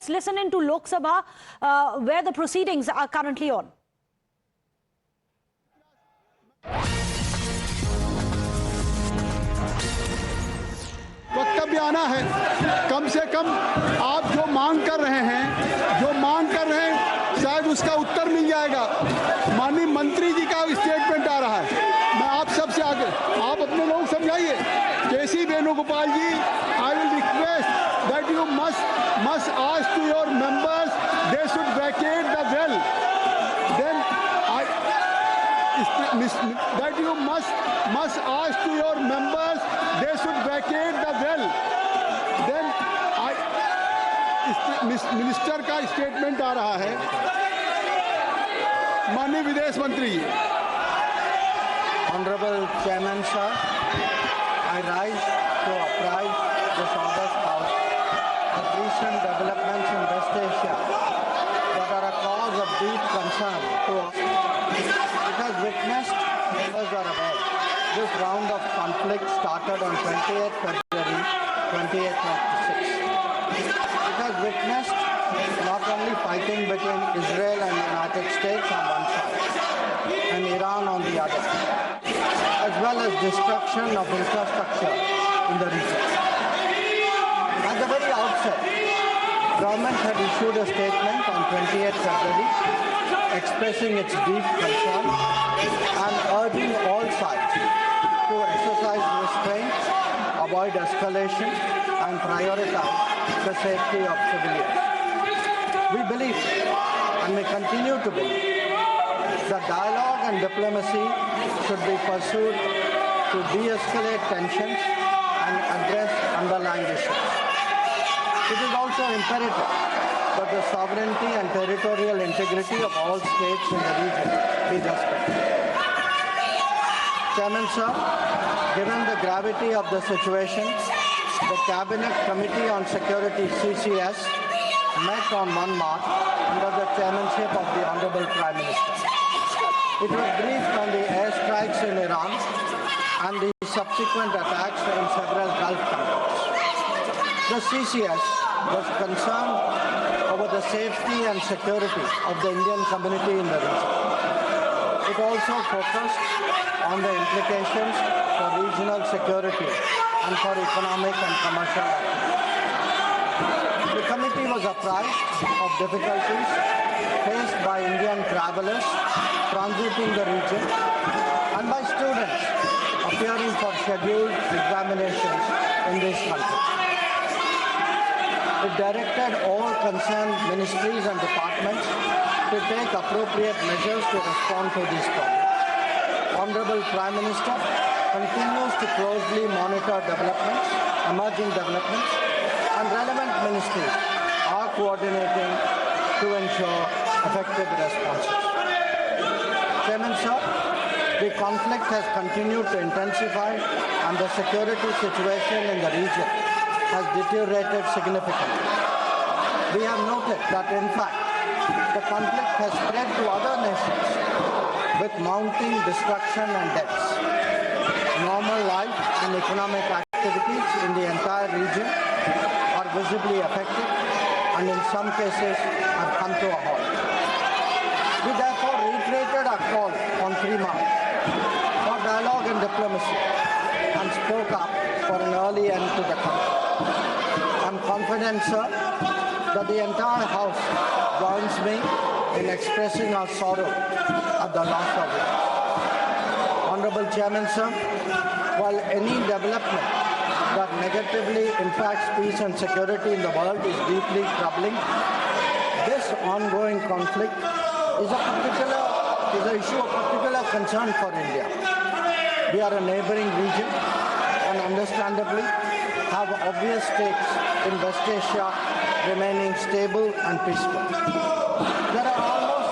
Let's listen into Lok Sabha, where the proceedings are currently on. वक्तव्य आना है। कम से कम आप जो मांग कर रहे हैं शायद उसका उत्तर मिल जाएगा। माननीय मंत्री जी का स्टेटमेंट आ रहा है। मैं आप सबसे आगे आप अपने लोग समझाइए। KC Venugopal ji, I will request that you must ask to your members they should vacate the well. Then that you must ask to your members they should vacate the well. Then minister का statement आ रहा है। माननीय विदेश मंत्री जी। Honorable Chairman sir, I rise to apprise this august House of recent developments in West Asia that are a cause of deep concern to us. It has witnessed, members are aware, this round of conflict started on 28th February 2026. It has witnessed not only fighting between Israel and the United States on one side and Iran on the other, as well as destruction of infrastructure in the region. At the very outset, government had issued a statement on 28th February expressing its deep concern and urging all sides to exercise restraint, avoid escalation, and prioritize the safety of civilians. We believe, and we continue to believe, that dialogue and diplomacy should be pursued to de-escalate tensions and address underlying issues. It is also imperative that the sovereignty and territorial integrity of all states in the region be respected. Chairman sir, given the gravity of the situation, the Cabinet Committee on Security (CCS) met on 1 March under the chairmanship of the Honorable Prime Minister. It was briefed on the airstrikes in Iran and the subsequent attacks in several Gulf countries. The CCS was concerned over the safety and security of the Indian community in the region. It also focused on the implications for regional security and for economic and commercial activities. The committee was apprised of difficulties faced by Indian travelers transiting the region and by students appearing for scheduled examinations in this country. It directed all concerned ministries and departments to take appropriate measures to respond to these problems. Honorable Prime Minister continues to closely monitor emerging developments, and relevant ministries are coordinating to ensure effective responses. Chairman sir, the conflict has continued to intensify and the security situation in the region has deteriorated significantly. We have noted that in fact, the conflict has spread to other nations with mounting destruction and deaths. Normal life and economic activities in the entire region are visibly affected and in some cases have come to a halt. We therefore reiterated our call on 3 March for dialogue and diplomacy and spoke up for an early end to the conflict. I'm confident, sir, that the entire House joins me in expressing our sorrow at the loss of life. Honorable Chairman, sir, while any development that negatively impacts peace and security in the world is deeply troubling, this ongoing conflict is an issue of particular concern for India. We are a neighboring region and understandably have obvious stakes in West Asia remaining stable and peaceful. There are almost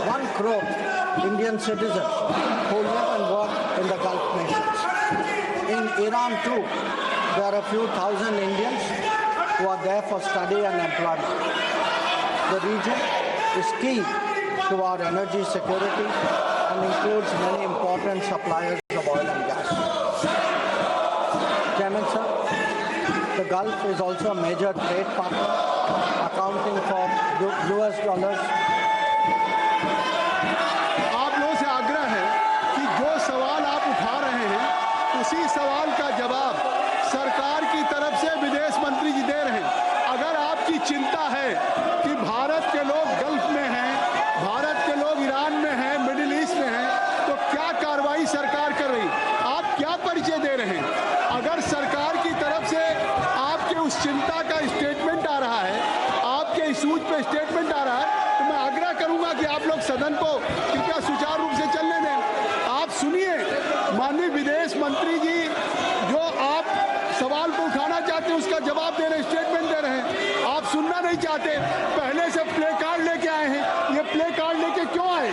1 crore Indian citizens who live and work in the Gulf nations. In Iran too, there are a few thousand Indians who are there for study and employment. The region is key to our energy security and includes many important suppliers of oil and gas. Chairman sir, the Gulf is also a major trade partner accounting for US dollars. आप लोगों से आग्रह है कि जो सवाल आप उठा रहे हैं उसी सवाल का जवाब सरकार की तरफ से विदेश मंत्री जी दे रहे हैं। अगर आपकी चिंता है कि भारत के लोग गल्फ में हैं, भारत के लोग ईरान में हैं, मिडिल ईस्ट में हैं, तो क्या कार्रवाई सरकार कर रही, आप क्या परिचय दे रहे हैं? अगर सरकार की तरफ से आपके उस चिंता का स्टेटमेंट आ रहा है, आपके इशूज पे स्टेटमेंट आ रहा है, तो मैं आग्रह करूंगा कि आप लोग सदन को कृपया सुचारू रूप से चलने दें। आप सुनिए, माननीय विदेश मंत्री जी जो आप सवाल को उठाना चाहते हैं उसका जवाब दे रहे हैं, स्टेटमेंट दे रहे हैं। आप सुनना नहीं चाहते, पहले से प्ले कार्ड लेके आए हैं। ये प्ले कार्ड लेके क्यों आए?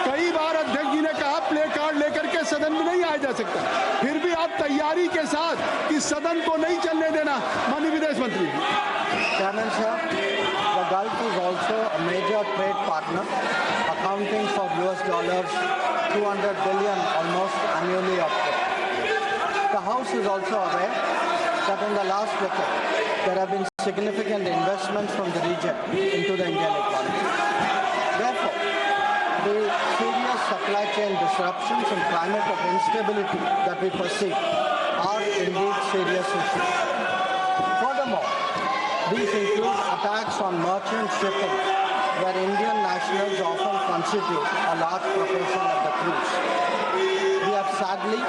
कई बार अध्यक्ष जी ने कहा प्ले कार्ड लेकर के सदन में नहीं आया जा सकता, फिर भी आप तैयारी के साथ इस सदन को नहीं चलने देना। माननीय विदेश मंत्री जी। Chairman sir, the Gulf is also a major trade partner, accounting for US dollars 200 billion almost annually of trade. The House is also aware that in the last decade there have been significant investments from the region into the Indian economy. Therefore, the serious supply chain disruptions and climate of instability that we perceive are indeed serious issues. Furthermore, these include attacks on merchant shipping, where Indian nationals often constitute a large proportion of the crews. We have sadly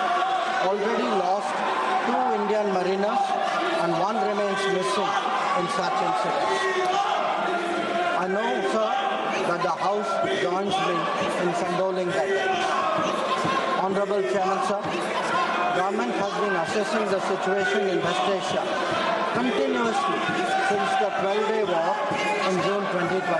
already lost 2 Indian mariners and 1 remains missing in such incidents. I know, sir, that the House joins me in condoling their deaths. Honorable Chairman, sir, government has been assessing the situation in West Asia continuously since the 12-day war in June 2025.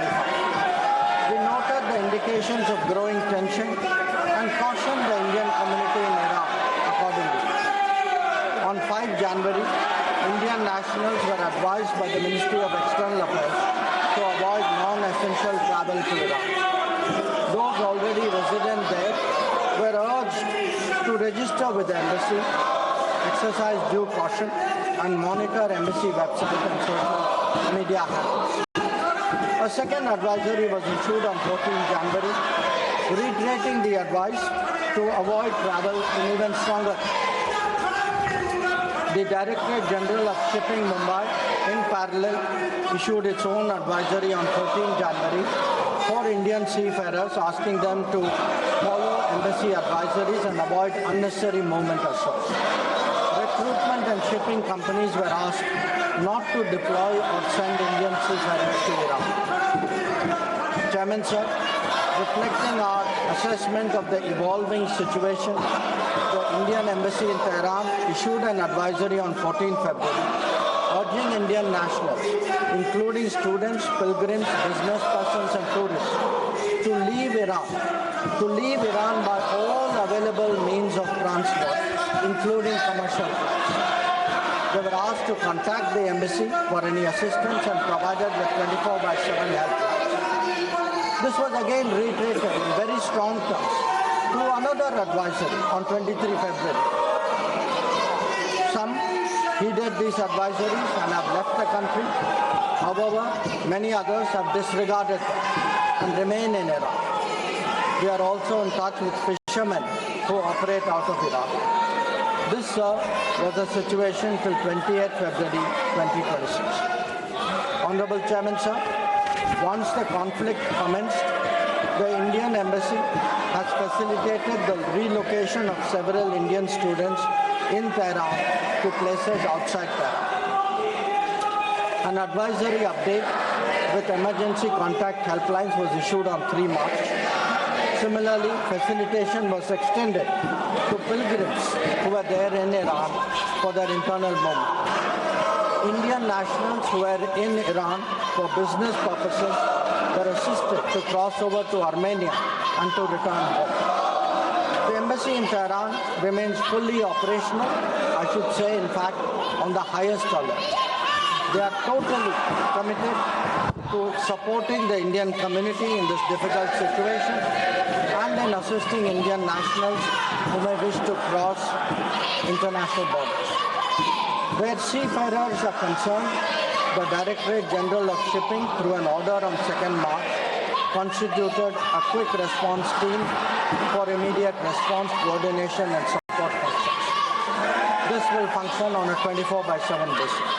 We noted the indications of growing tension and cautioned the Indian community in Iran accordingly. On 5 January, Indian nationals were advised by the Ministry of External Affairs to avoid non-essential travel to Iran. Those already resident there were urged to register with the embassy, exercise due caution, and monitor embassy website and social media handles. A second advisory was issued on 14 January, reiterating the advice to avoid travel in even stronger. The Directorate General of Shipping Mumbai, in parallel, issued its own advisory on 14 January for Indian seafarers, asking them to follow embassy advisories and avoid unnecessary movement or shows. Recruitment and shipping companies were asked not to deploy or send Indian seafarers to Iran. Chairman, sir, reflecting our assessment of the evolving situation, the Indian Embassy in Tehran issued an advisory on 14 February urging Indian nationals, including students, pilgrims, business persons and tourists, to leave Iran by all available means of transport, including commercial flights. They were asked to contact the embassy for any assistance and provided with 24/7 helplines. This was again reiterated in very strong terms through another advisory on 23 February. Some heeded these advisories and have left the country. However, many others have disregarded them and remain in Iran. We are also in touch with fishermen who operate out of Iran. This, sir, was the situation till 28 February 2026. Honorable Chairman, sir, once the conflict commenced, the Indian Embassy has facilitated the relocation of several Indian students in Tehran to places outside Tehran. An advisory update with emergency contact helplines was issued on 3 March. Similarly, facilitation was extended to pilgrims who were there in Iran for their internal movement. Indian nationals who were in Iran for business purposes were assisted to cross over to Armenia and to return home. The embassy in Tehran remains fully operational, I should say, in fact, on the highest alert. They are totally committed to supporting the Indian community in this difficult situation and in assisting Indian nationals who may wish to cross international borders. Where seafarers are concerned, the Directorate General of Shipping, through an order on 2nd March, constituted a quick response team for immediate response, coordination, and support functions. This will function on a 24/7 basis.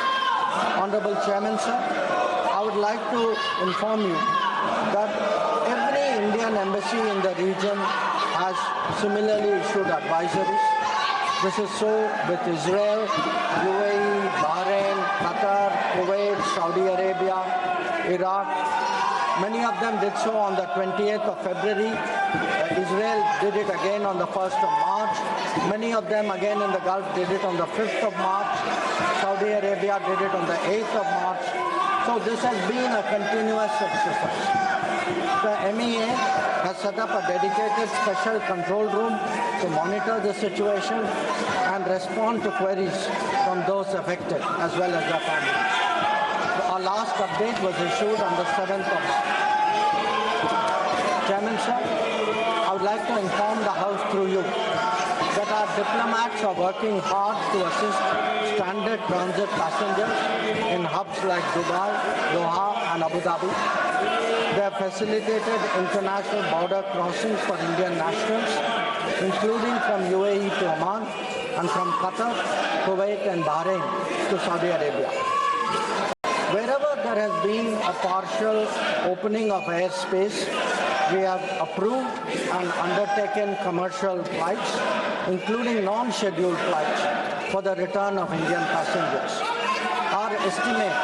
Honorable Chairman, sir, I would like to inform you that every Indian embassy in the region has similarly issued advisories. This is so with Israel, UAE, Bahrain, Qatar, Kuwait, Saudi Arabia, Iraq. Many of them did so on the 28th of February. Israel did it again on the 1st of March. Many of them again in the Gulf did it on the 5th of March. Saudi Arabia did it on the 8th of March. So this has been a continuous exercise. The MEA has set up a dedicated special control room to monitor the situation and respond to queries from those affected as well as their families. Our last update was issued on the 7th of March. Chairman, sir, I would like to inform the House through you that our diplomats are working hard to assist standard transit passengers in hubs like Dubai, Doha, and Abu Dhabi. They have facilitated international border crossings for Indian nationals, including from UAE to Oman and from Qatar, Kuwait, and Bahrain to Saudi Arabia. Wherever there has been a partial opening of airspace, we have approved and undertaken commercial flights, including non-scheduled flights, for the return of Indian passengers. Our estimate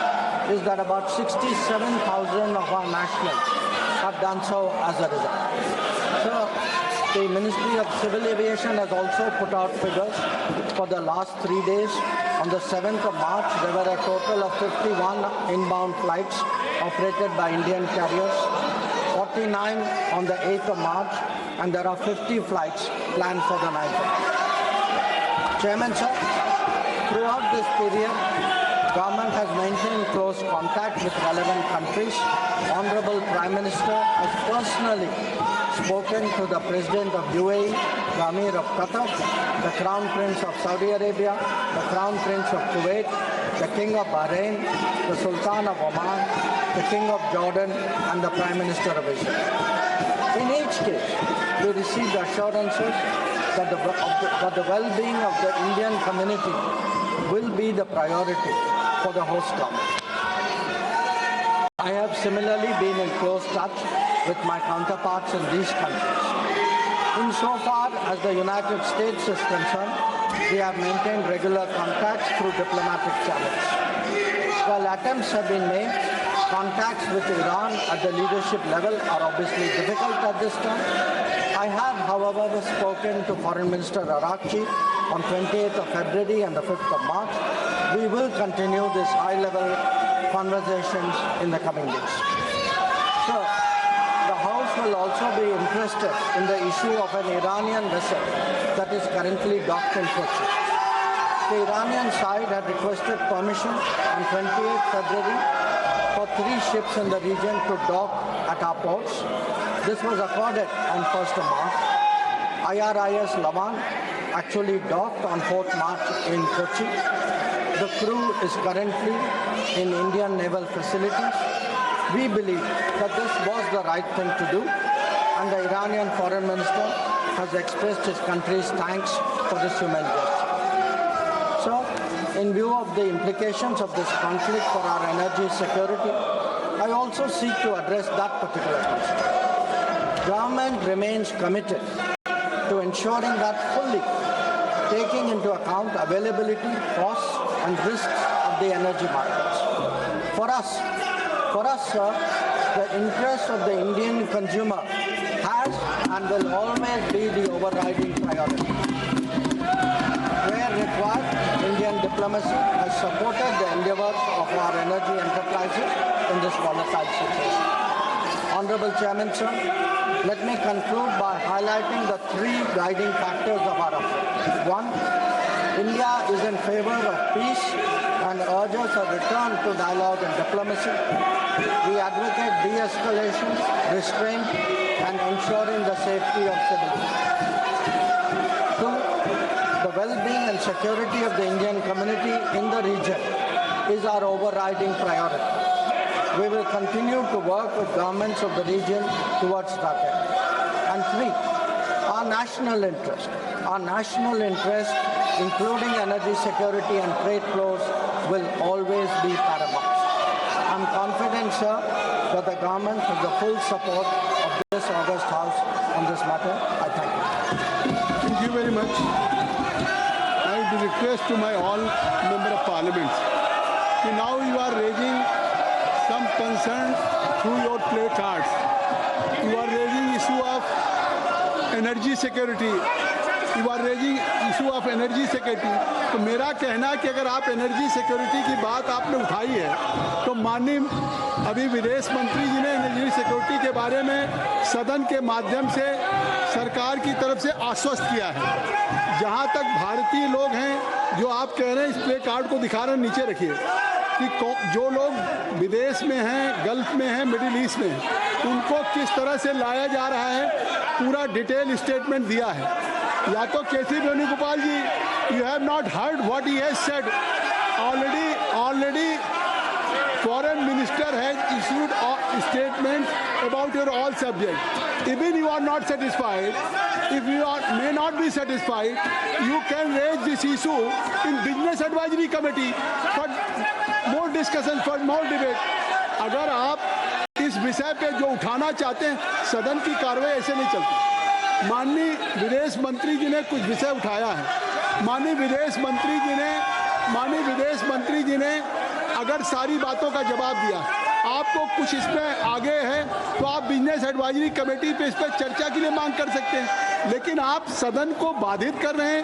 is that about 67,000 of our nationals have done so as a result. So, the Ministry of Civil Aviation has also put out figures for the last 3 days. On the 7th of March, there were a total of 51 inbound flights operated by Indian carriers, 49 on the 8th of March, and there are 50 flights planned for the 9th of March. Chairman, sir, throughout this period, government has maintained close contact with relevant countries. Honorable Prime Minister has personally spoken to the President of UAE, the Amir of Qatar, the Crown Prince of Saudi Arabia, the Crown Prince of Kuwait, the King of Bahrain, the Sultan of Oman, the King of Jordan, and the Prime Minister of Israel. In each case, we received assurances that the well-being of the Indian community will be the priority for the host government. I have similarly been in close touch with my counterparts in these countries. Insofar as the United States is concerned, we have maintained regular contacts through diplomatic channels. While attempts have been made, contacts with Iran at the leadership level are obviously difficult at this time. I have, however, spoken to Foreign Minister Arakchi on 28th of February and the 5th of March. We will continue these high-level conversations in the coming days. So, the House will also be interested in the issue of an Iranian vessel that is currently docked in Kochi. The Iranian side had requested permission on 28th February for 3 ships in the region to dock at our ports. This was accorded on 1st of March. IRIS Lavan actually docked on 4th March in Kochi. The crew is currently in Indian naval facilities. We believe that this was the right thing to do, and the Iranian foreign minister has expressed his country's thanks for this human gesture. So, in view of the implications of this conflict for our energy security, I also seek to address that particular question. Government remains committed to ensuring that fully taking into account availability, costs, and risks of the energy markets. For us, sir, the interest of the Indian consumer has and will always be the overriding priority. Where required, Indian diplomacy has supported the endeavors of our energy enterprises in this volatile situation. Honorable Chairman, sir, let me conclude by highlighting the 3 guiding factors of our approach. 1, India is in favor of peace and urges a return to dialogue and diplomacy. We advocate de-escalation, restraint, and ensuring the safety of civilians. 2, the well-being and security of the Indian community in the region is our overriding priority. We will continue to work with governments of the region towards that end. And three, our national interest, including energy security and trade flows, will always be paramount. I'm confident, sir, that the government has the full support of this August House on this matter. I thank you. Thank you very much. I would request to my all member of parliament that now you are raising some concern through your play cards. You are raising issue of energy security. You are raising issue of energy security. तो मेरा कहना है कि अगर आप energy security की बात आपने उठाई है तो माननीय अभी विदेश मंत्री जी ने एनर्जी सिक्योरिटी के बारे में सदन के माध्यम से सरकार की तरफ से आश्वस्त किया है। जहां तक भारतीय लोग हैं जो आप कह रहे हैं, इस प्ले कार्ड को दिखा रहे हैं, नीचे रखिए कि जो लोग विदेश में हैं, गल्फ में हैं, मिडिल ईस्ट में हैं, उनको किस तरह से लाया जा रहा है, पूरा डिटेल स्टेटमेंट दिया है। या तो केसी वेणुगोपाल जी, you have not heard what he has said. Already foreign minister has issued a statement about your all subject. Even you are not satisfied, if you may not be satisfied, you can raise this issue in business advisory committee for more discussion, for more debate. अगर आप इस विषय पे जो उठाना चाहते हैं, सदन की कार्रवाई ऐसे नहीं चलती। माननीय विदेश मंत्री जी ने कुछ विषय उठाया है। माननीय विदेश मंत्री जी ने अगर सारी बातों का जवाब दिया, आपको कुछ इसमें आगे है तो आप बिजनेस एडवाइजरी कमेटी पे इस पर चर्चा के लिए मांग कर सकते हैं, लेकिन आप सदन को बाधित कर रहे हैं।